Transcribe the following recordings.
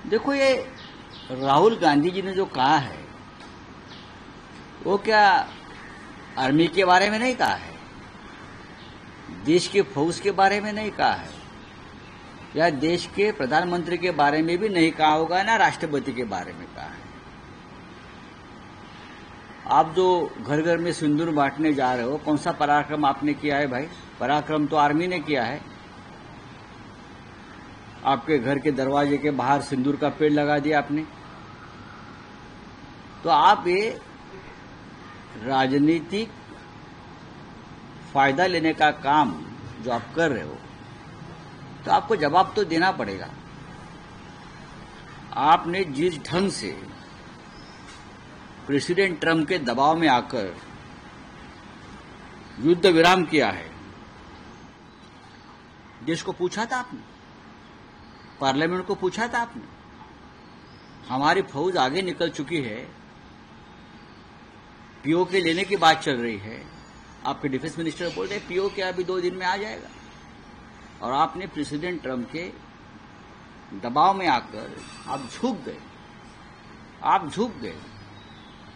देखो, ये राहुल गांधी जी ने जो कहा है वो क्या आर्मी के बारे में नहीं कहा है, देश के फौज के बारे में नहीं कहा है, या देश के प्रधानमंत्री के बारे में भी नहीं कहा होगा, ना राष्ट्रपति के बारे में कहा है। आप जो घर घर में सिंदूर बांटने जा रहे हो, कौन सा पराक्रम आपने किया है भाई? पराक्रम तो आर्मी ने किया है। आपके घर के दरवाजे के बाहर सिंदूर का पेड़ लगा दिया आपने। तो आप ये राजनीतिक फायदा लेने का काम जो आप कर रहे हो, तो आपको जवाब तो देना पड़ेगा। आपने जिस ढंग से प्रेसिडेंट ट्रंप के दबाव में आकर युद्ध विराम किया है, देश को पूछा था आपने, पार्लियामेंट को पूछा था आपने? हमारी फौज आगे निकल चुकी है, पीओके लेने की बात चल रही है, आपके डिफेंस मिनिस्टर बोल रहे पीओके अभी 2 दिन में आ जाएगा, और आपने प्रेसिडेंट ट्रंप के दबाव में आकर आप झुक गए। आप झुक गए।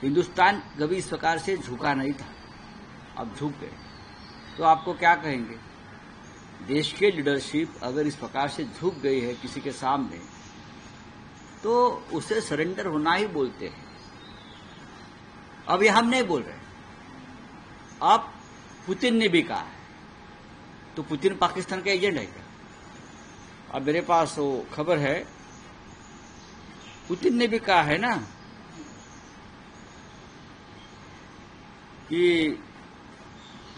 हिंदुस्तान कभी इस प्रकार से झुका नहीं था, आप झुक गए। तो आपको क्या कहेंगे? देश के लीडरशिप अगर इस प्रकार से झुक गई है किसी के सामने, तो उसे सरेंडर होना ही बोलते हैं। अब ये हम नहीं बोल रहे, अब पुतिन ने भी कहा है। तो पुतिन पाकिस्तान का एजेंट है क्या? अब मेरे पास वो खबर है, पुतिन ने भी कहा है ना कि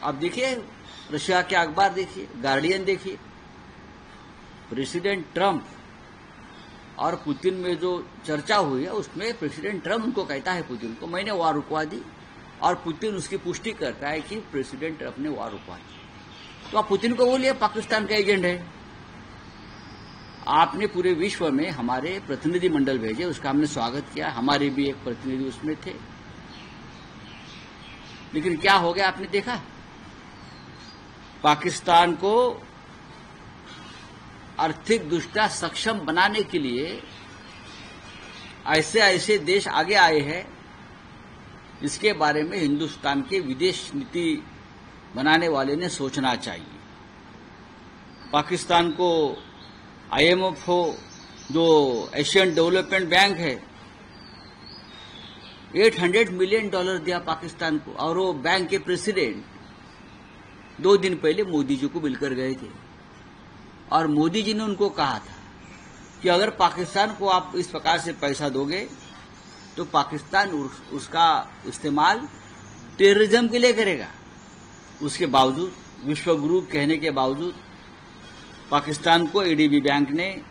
आप देखिए, रशिया के अखबार देखिए, गार्डियन देखिए, प्रेसिडेंट ट्रंप और पुतिन में जो चर्चा हुई है उसमें प्रेसिडेंट ट्रंप उनको कहता है, पुतिन को, मैंने वार रुकवा दी, और पुतिन उसकी पुष्टि करता है कि प्रेसिडेंट ट्रंप ने वार रुकवा दी। तो आप पुतिन को बोलिए पाकिस्तान का एजेंट है। आपने पूरे विश्व में हमारे प्रतिनिधि मंडल भेजे, उसका हमने स्वागत किया, हमारे भी एक प्रतिनिधि उसमें थे, लेकिन क्या हो गया आपने देखा? पाकिस्तान को आर्थिक दृष्टया सक्षम बनाने के लिए ऐसे ऐसे देश आगे आए हैं जिसके बारे में हिंदुस्तान के विदेश नीति बनाने वाले ने सोचना चाहिए। पाकिस्तान को IMF हो, जो एशियन डेवलपमेंट बैंक है, $800 मिलियन दिया पाकिस्तान को, और वो बैंक के प्रेसिडेंट 2 दिन पहले मोदी जी को मिलकर गए थे, और मोदी जी ने उनको कहा था कि अगर पाकिस्तान को आप इस प्रकार से पैसा दोगे तो पाकिस्तान उसका इस्तेमाल टेररिज्म के लिए करेगा। उसके बावजूद, विश्व गुरु कहने के बावजूद, पाकिस्तान को ADB बैंक ने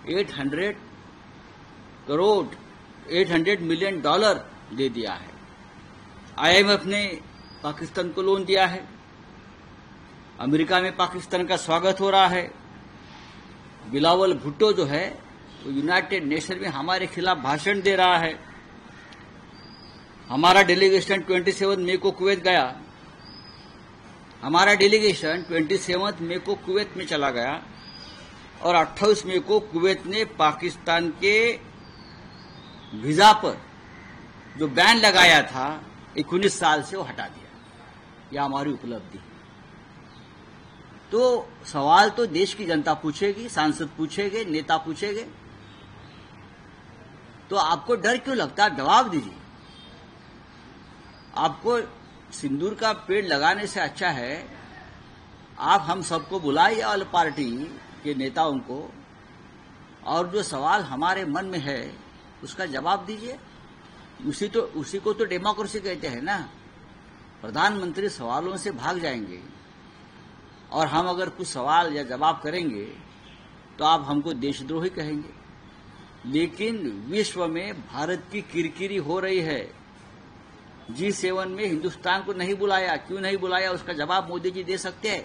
$800 मिलियन दे दिया है। IMF ने पाकिस्तान को लोन दिया है। अमेरिका में पाकिस्तान का स्वागत हो रहा है। बिलावल भुट्टो जो है वो यूनाइटेड नेशन में हमारे खिलाफ भाषण दे रहा है। हमारा डेलीगेशन 27 मई को कुवैत गया। हमारा डेलीगेशन 27 मई को कुवैत में चला गया, और 28 मई को कुवैत ने पाकिस्तान के वीजा पर जो बैन लगाया था 19 साल से, वो हटा दिया। यह हमारी उपलब्धि है। तो सवाल तो देश की जनता पूछेगी, सांसद पूछेंगे, नेता पूछेंगे। तो आपको डर क्यों लगता है? जवाब दीजिए। आपको सिंदूर का पेड़ लगाने से अच्छा है आप हम सबको बुलाइए, ऑल पार्टी के नेताओं को, और जो सवाल हमारे मन में है उसका जवाब दीजिए। उसी को तो डेमोक्रेसी कहते हैं ना। प्रधानमंत्री सवालों से भाग जाएंगे, और हम अगर कुछ सवाल या जवाब करेंगे तो आप हमको देशद्रोही कहेंगे। लेकिन विश्व में भारत की किरकिरी हो रही है। G7 में हिंदुस्तान को नहीं बुलाया, क्यों नहीं बुलाया उसका जवाब मोदी जी दे सकते हैं,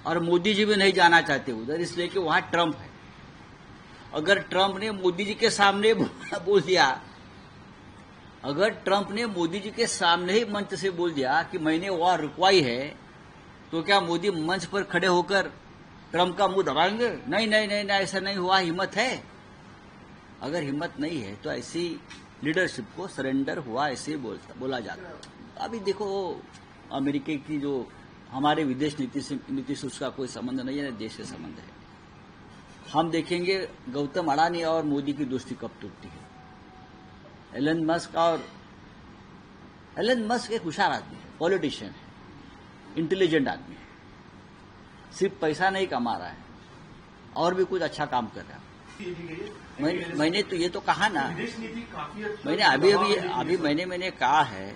और मोदी जी भी नहीं जाना चाहते उधर, इसलिए कि वहां ट्रंप है। अगर ट्रंप ने मोदी जी के सामने बोल दिया, अगर ट्रंप ने मोदी जी के सामने ही मंच से बोल दिया कि मैंने वॉर रुकवाई है, तो क्या मोदी मंच पर खड़े होकर ट्रंप का मुंह दबाएंगे? नहीं नहीं नहीं नहीं, ऐसा नहीं हुआ, हिम्मत है? अगर हिम्मत नहीं है तो ऐसी लीडरशिप को सरेंडर हुआ ऐसे बोला जाता है। अभी देखो, अमेरिका की जो हमारे विदेश नीति से उसका कोई संबंध नहीं है, देश से संबंध है। हम देखेंगे गौतम अडानी और मोदी की दोस्ती कब टूटती है। एलन मस्क एक होशियार आदमी है, पॉलिटिशियन है, इंटेलिजेंट आदमी है, सिर्फ पैसा नहीं कमा रहा है और भी कुछ अच्छा काम कर रहा है। मैंने तो ये तो कहा ना, मैंने कहा है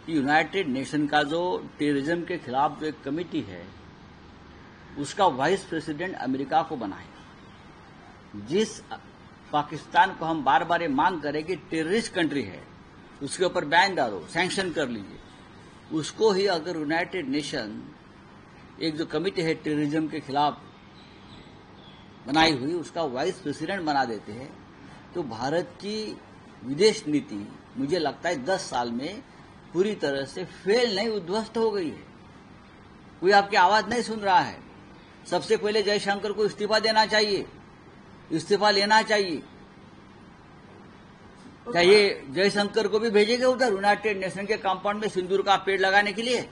कि यूनाइटेड नेशन का जो टेररिज्म के खिलाफ जो एक कमेटी है, उसका वाइस प्रेसिडेंट अमेरिका को बनाए। जिस पाकिस्तान को हम बार बार ये मांग करें कि टेररिस्ट कंट्री है, उसके ऊपर बैन डालो, सैंक्शन कर लीजिए, उसको ही अगर यूनाइटेड नेशन एक जो कमेटी है टेररिज्म के खिलाफ बनाई हुई, उसका वाइस प्रेसिडेंट बना देते हैं, तो भारत की विदेश नीति मुझे लगता है 10 साल में पूरी तरह से फेल नहीं, उद्ध्वस्त हो गई है। कोई आपकी आवाज नहीं सुन रहा है। सबसे पहले जयशंकर को इस्तीफा देना चाहिए, इस्तीफा लेना चाहिए। क्या ये जयशंकर को भी भेजेंगे उधर यूनाइटेड नेशन के कंपाउंड में सिंदूर का पेड़ लगाने के लिए?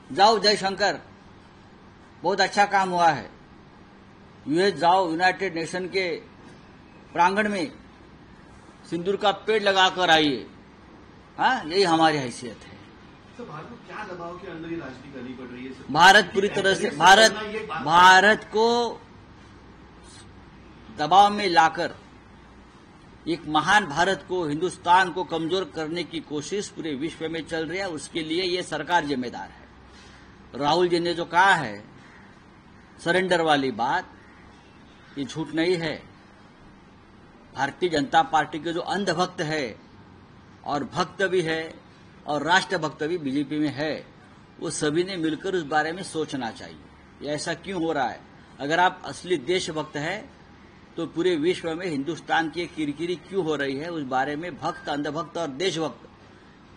जाओ जयशंकर, बहुत अच्छा काम हुआ है, यूएस जाओ, यूनाइटेड नेशन के प्रांगण में सिंदूर का पेड़ लगाकर आइए। हाँ, यही हमारी हैसियत है। तो भारत को क्या दबाव के अंदर ये राजनीति करनी पड़ रही है? भारत पूरी तरह से भारत को दबाव में लाकर एक महान भारत को, हिंदुस्तान को कमजोर करने की कोशिश पूरे विश्व में चल रही है। उसके लिए ये सरकार जिम्मेदार है। राहुल जी ने जो कहा है सरेंडर वाली बात, ये झूठ नहीं है। भारतीय जनता पार्टी के जो अंधभक्त है और भक्त भी है और राष्ट्रभक्त भी बीजेपी में है, वो सभी ने मिलकर उस बारे में सोचना चाहिए ये ऐसा क्यों हो रहा है। अगर आप असली देशभक्त है तो पूरे विश्व में हिंदुस्तान की किरकिरी क्यों हो रही है, उस बारे में भक्त, अंधभक्त और देशभक्त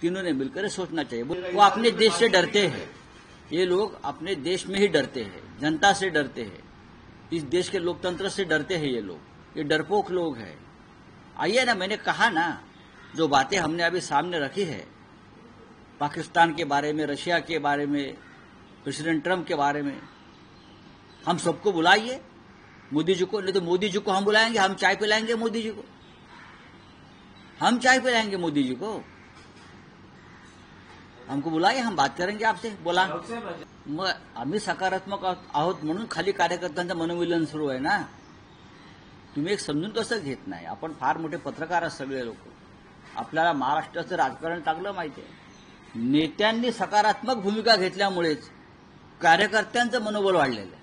तीनों ने मिलकर सोचना चाहिए। वो अपने देश से डरते हैं, ये लोग अपने देश में ही डरते हैं, जनता से डरते हैं, इस देश के लोकतंत्र से डरते हैं। ये लोग, ये डरपोक लोग हैं। आइए ना, मैंने कहा ना, जो बातें हमने अभी सामने रखी है पाकिस्तान के बारे में, रशिया के बारे में, प्रेसिडेंट ट्रंप के बारे में, हम सबको बुलाइए, मोदी जी को। नहीं तो मोदी जी को हम बुलाएंगे, हम चाय पिलाएंगे मोदी जी को, हम चाय पिलाएंगे मोदी जी को। हमको बुलाइए, हम बात करेंगे आपसे। बोला मग आम्ही सकारात्मक आहोत म्हणून खाली कार्यकर्त्यांचं मनोमिलन सुरू आहे ना। तुम्ही एक समजून कसं घेत नाही? आपण फार मोठे पत्रकार आहात सगळे लोक, आपल्याला महाराष्ट्राचं राजकारण चांगलं माहिती आहे। नेत्यांनी सकारात्मक भूमिका घेतल्यामुळेच कार्यकर्त्यांचं मनोबल वाढलेलं आहे।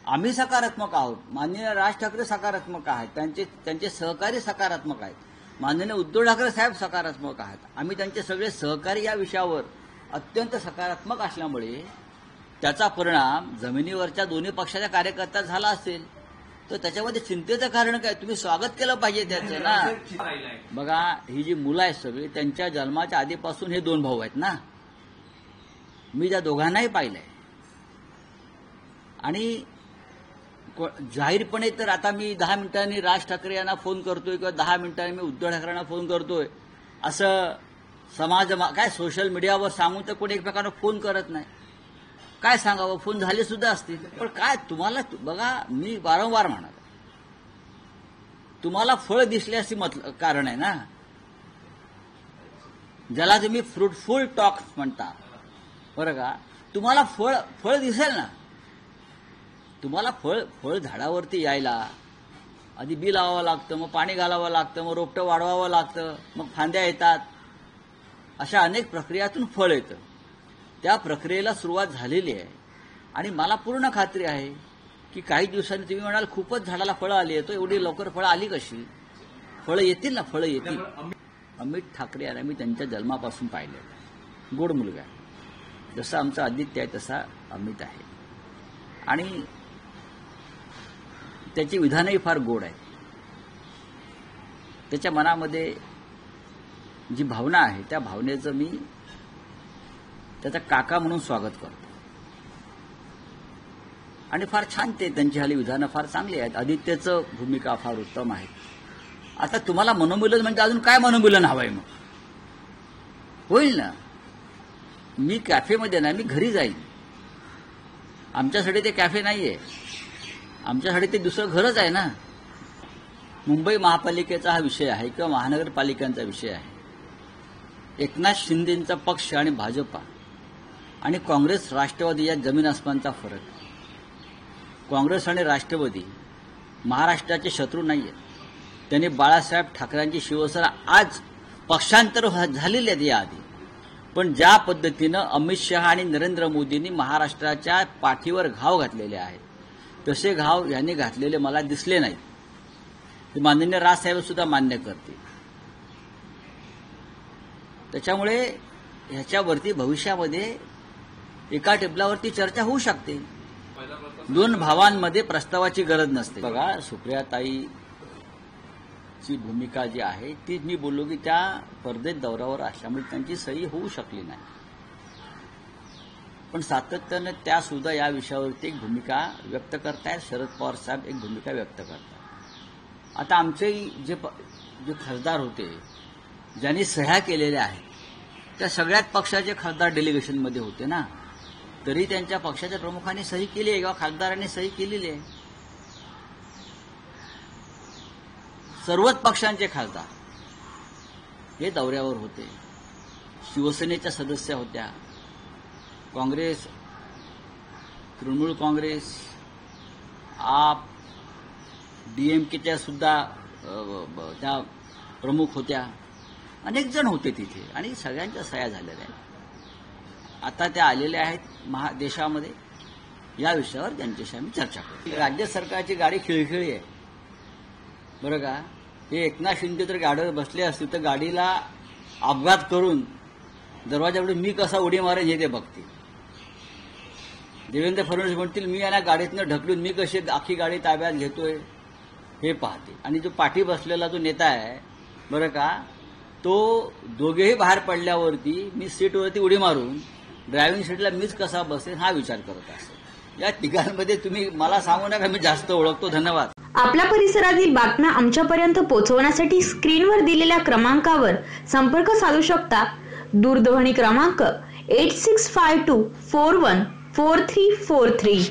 आम्ही सकारात्मक आहोत, माननीय राज ठाकरे सकारात्मक आहेत, त्यांचे सहकारी सकारात्मक आहेत, माननीय उद्धव ठाकरे साहेब सकारात्मक आहेत। आम्ही त्यांचे सगळे सहकारी या विषयावर अत्यंत सकारात्मक असल्यामुळे त्याचा परिणाम जमिनीवरच्या दोन्ही पक्षाच्या कार्यकर्त्यात झाला असेल तर त्याच्यामध्ये चिंतेचं कारण काय? तुम्ही स्वागत केलं पाहिजे त्याचं ना। बघा, ही जी मुलं आहेत सगळी, त्यांच्या जन्माच्या आधीपासून हे 2 भाऊ आहेत ना। मी त्या दोघांनाही पाहिलंय आणि जाहीरपणे तर आता मी 10 मिनिटांनी राज ठाकरे यांना फोन करतोय किंवा 10 मिनिटांनी मी उद्धव ठाकरेंना फोन करतोय असं काय सोशल मीडियावर सांगून तर कोणी एकमेकांना फोन करत नाही। काय सांगावं, फोन झाले सुद्धा असतील, पण काय तुम्हाला, बघा मी वारंवार म्हणत, तुम्हाला फळ दिसले असे कारण आहे ना, ज्याला तुम्ही फ्रुटफुल टॉक म्हणता, बरं का? तुम्हाला फळ दिसेल ना। तुम्हाला फळ झाडावरती यायला आधी बी लावावं लागतं, मग पाणी घालावं लागतं, मग रोपटं वाढवावं लागतं, मग फांद्या येतात, अशा अनेक प्रक्रियातून फळ येतं। त्या प्रक्रियेला सुरुवात झालेली आहे आणि मला पूर्ण खात्री आहे की काही दिवसांनी तुम्ही म्हणाल खूपच झाडाला फळं आली आहेत, एवढी लवकर फळं आली कशी? फळं येतील ना, फळं येतील। अमित ठाकरे यांना मी त्यांच्या जन्मापासून पाहिलेलं आहे, गोड मुलगा आहे। जसा आमचा आदित्य आहे तसा अमित आहे आणि त्याची विधानही फार गोड आहे. त्याच्या मनामध्ये जी भावना आहे त्या भावनेचं मी त्याचा काका म्हणून स्वागत करतो. आणि फार छान ते त्यांची हल्ली विधानं फार चांगली आहेत. आदित्यचं भूमिका फार उत्तम आहे. आता तुम्हाला मनोमिलन म्हणजे अजून काय मनोमिलन हवंय? मग होईल ना. मी कॅफेमध्ये नाही, मी घरी जाईन. आमच्यासाठी ते कॅफे नाहीये, आमच्यासाठी ते दुसरं घरच आहे ना. मुंबई महापालिकेचा हा विषय आहे किंवा महानगरपालिकांचा विषय आहे. एकनाथ शिंदेंचा पक्ष आणि भाजपा आणि काँग्रेस राष्ट्रवादी या जमीन आसमानचा फरक. काँग्रेस आणि राष्ट्रवादी महाराष्ट्राचे शत्रू नाहीये. त्यांनी बाळासाहेब ठाकरेंची शिवसेना आज पक्षांतर झालेली आहे याआधी. पण ज्या पद्धतीनं अमित शहा आणि नरेंद्र मोदींनी महाराष्ट्राच्या पाठीवर घाव घातलेले आहेत तसे घाव यांनी घातलेले मला दिसले नाहीत. ते माननीय राजसाहेब सुद्धा मान्य करतील. त्याच्यामुळे ह्याच्यावरती भविष्यामध्ये एका टेबलावरती चर्चा होऊ शकते. दोन भावांमध्ये प्रस्तावाची गरज नसते. बघा, सुप्रियाताईची भूमिका जी आहे ती मी बोललो की त्या परदेश दौऱ्यावर असल्यामुळे त्यांची सही होऊ शकली नाही. पण सातत्यानं त्या सुद्धा या विषयावरती एक भूमिका व्यक्त करतायत. शरद पवार साहेब एक भूमिका व्यक्त करतात. आता आमचे जे खासदार होते ज्यांनी सह्या केलेल्या आहेत त्या सगळ्याच पक्षाचे खासदार डेलिगेशनमध्ये होते ना. तरी त्यांच्या पक्षाच्या प्रमुखांनी सही केली आहे किंवा खासदारांनी सही केलेली आहे. सर्वच पक्षांचे खासदार हे दौऱ्यावर होते. शिवसेनेच्या सदस्य होत्या, काँग्रेस, तृणमूल काँग्रेस, आप, डीएमकेच्या सुद्धा त्या प्रमुख होत्या. अनेक जण होते तिथे आणि सगळ्यांच्या सह्या झालेल्या आहेत. आता त्या आलेल्या आहेत देशामध्ये. या विषयावर त्यांच्याशी आम्ही चर्चा करू. राज्य सरकारची गाडी खिळखिळी आहे बरं का. हे एकनाथ शिंदे तर गाडीवर बसले असतील तर गाडीला अपघात करून दरवाजाकडून मी कसा उडी मारेन हे ते बघतील. देवेंद्र फडणवीस म्हणतील मी यांना गाडीतनं ढकलून मी कशी आखी गाडी ताब्यात घेतोय हे पाहते. आणि जो पाठी बसलेला जो नेता आहे बरं का, तो दोघेही बाहेर पडल्यावरती मी सीटवरती उडी मारून ड्रायव्हिंग सीटला मीच कसा बसेन हा विचार करत असेल. या तिघांमध्ये तुम्ही मला सांगू नका, मी जास्त ओळखतो. धन्यवाद. आपल्या परिसरातील बातम्या आमच्यापर्यंत पोहोचवण्यासाठी स्क्रीनवर दिलेल्या क्रमांकावर संपर्क साधू शकता. दूरध्वनी क्रमांक 8652414343.